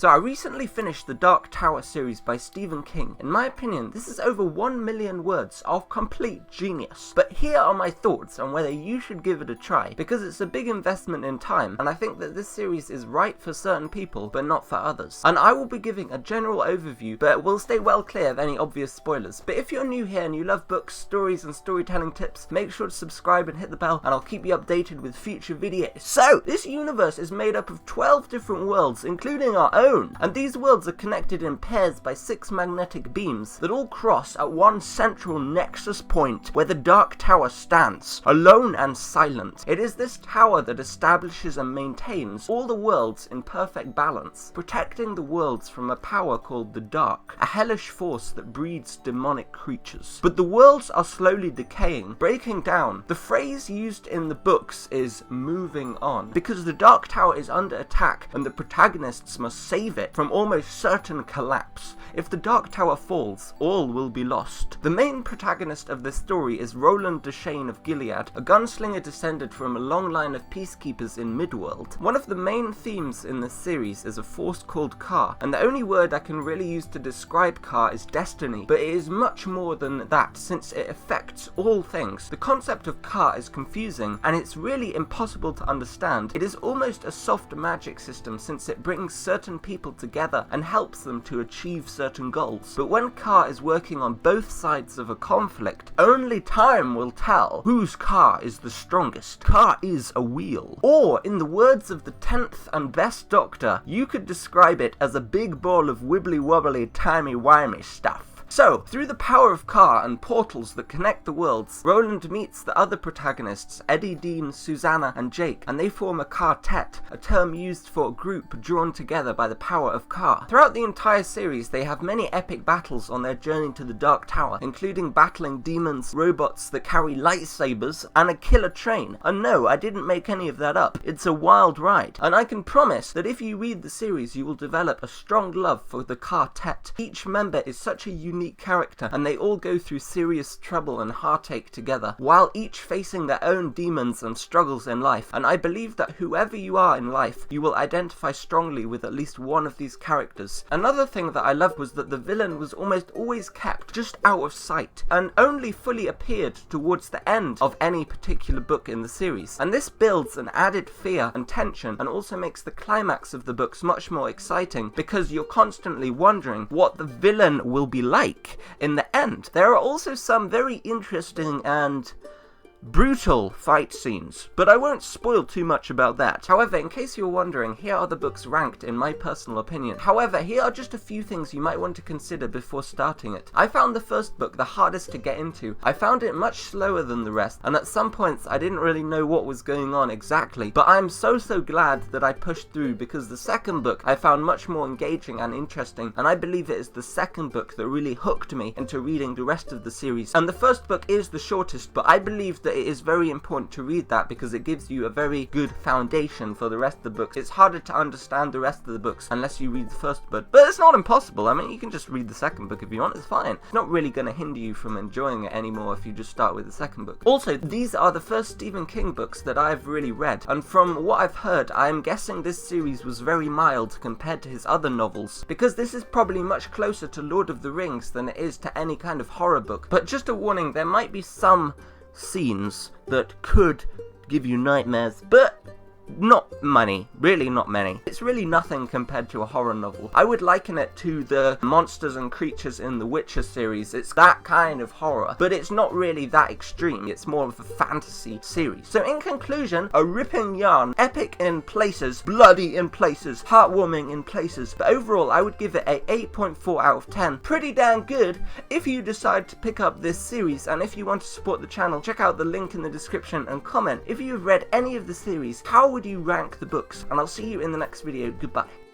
So I recently finished the Dark Tower series by Stephen King. In my opinion, this is over 1 million words of complete genius. But here are my thoughts on whether you should give it a try, because it's a big investment in time, and I think that this series is right for certain people, but not for others. And I will be giving a general overview, but will stay well clear of any obvious spoilers. But if you're new here and you love books, stories, and storytelling tips, make sure to subscribe and hit the bell, and I'll keep you updated with future videos. So, this universe is made up of 12 different worlds, including our own. And these worlds are connected in pairs by 6 magnetic beams that all cross at one central nexus point where the Dark Tower stands, alone and silent. It is this tower that establishes and maintains all the worlds in perfect balance, protecting the worlds from a power called the Dark, a hellish force that breeds demonic creatures. But the worlds are slowly decaying, breaking down. The phrase used in the books is moving on, because the Dark Tower is under attack and the protagonists must save it from almost certain collapse. If the Dark Tower falls, all will be lost. The main protagonist of this story is Roland Deschain of Gilead, a gunslinger descended from a long line of peacekeepers in Midworld. One of the main themes in this series is a force called Ka, and the only word I can really use to describe Ka is destiny, but it is much more than that since it affects all things. The concept of Ka is confusing, and it's really impossible to understand. It is almost a soft magic system since it brings certain people together and helps them to achieve certain goals. But when Ka is working on both sides of a conflict, only time will tell whose Ka is the strongest. Ka is a wheel. Or, in the words of the 10th and best Doctor, you could describe it as a big ball of wibbly-wobbly, timey-wimey stuff. So, through the power of Ka and portals that connect the worlds, Roland meets the other protagonists, Eddie, Dean, Susanna, and Jake, and they form a cartet, a term used for a group drawn together by the power of Ka. Throughout the entire series, they have many epic battles on their journey to the Dark Tower, including battling demons, robots that carry lightsabers, and a killer train. And no, I didn't make any of that up. It's a wild ride. And I can promise that if you read the series, you will develop a strong love for the cartet. Each member is such a unique character, and they all go through serious trouble and heartache together, while each facing their own demons and struggles in life. And I believe that whoever you are in life, you will identify strongly with at least one of these characters. Another thing that I loved was that the villain was almost always kept just out of sight, and only fully appeared towards the end of any particular book in the series. And this builds an added fear and tension, and also makes the climax of the books much more exciting, because you're constantly wondering what the villain will be like in the end. There are also some very interesting and brutal fight scenes, but I won't spoil too much about that. However, in case you're wondering, here are the books ranked in my personal opinion. However, here are just a few things you might want to consider before starting it. I found the first book the hardest to get into. I found it much slower than the rest, and at some points I didn't really know what was going on exactly, but I'm so glad that I pushed through, because the second book I found much more engaging and interesting, and I believe it is the second book that really hooked me into reading the rest of the series. And the first book is the shortest, but I believe that it is very important to read that because it gives you a very good foundation for the rest of the books. It's harder to understand the rest of the books unless you read the first book, but it's not impossible. I mean, you can just read the second book if you want, it's fine. It's not really going to hinder you from enjoying it anymore if you just start with the second book. Also, these are the first Stephen King books that I've really read, and from what I've heard, I'm guessing this series was very mild compared to his other novels, because this is probably much closer to Lord of the Rings than it is to any kind of horror book. But just a warning, there might be some scenes that could give you nightmares, but not many, really not many. It's really nothing compared to a horror novel. I would liken it to the monsters and creatures in the Witcher series. It's that kind of horror, but it's not really that extreme. It's more of a fantasy series. So in conclusion, a ripping yarn, epic in places, bloody in places, heartwarming in places, but overall I would give it a 8.4 out of 10. Pretty damn good if you decide to pick up this series, and if you want to support the channel, check out the link in the description and comment if you've read any of the series. How would you rank the books? And I'll see you in the next video. Goodbye.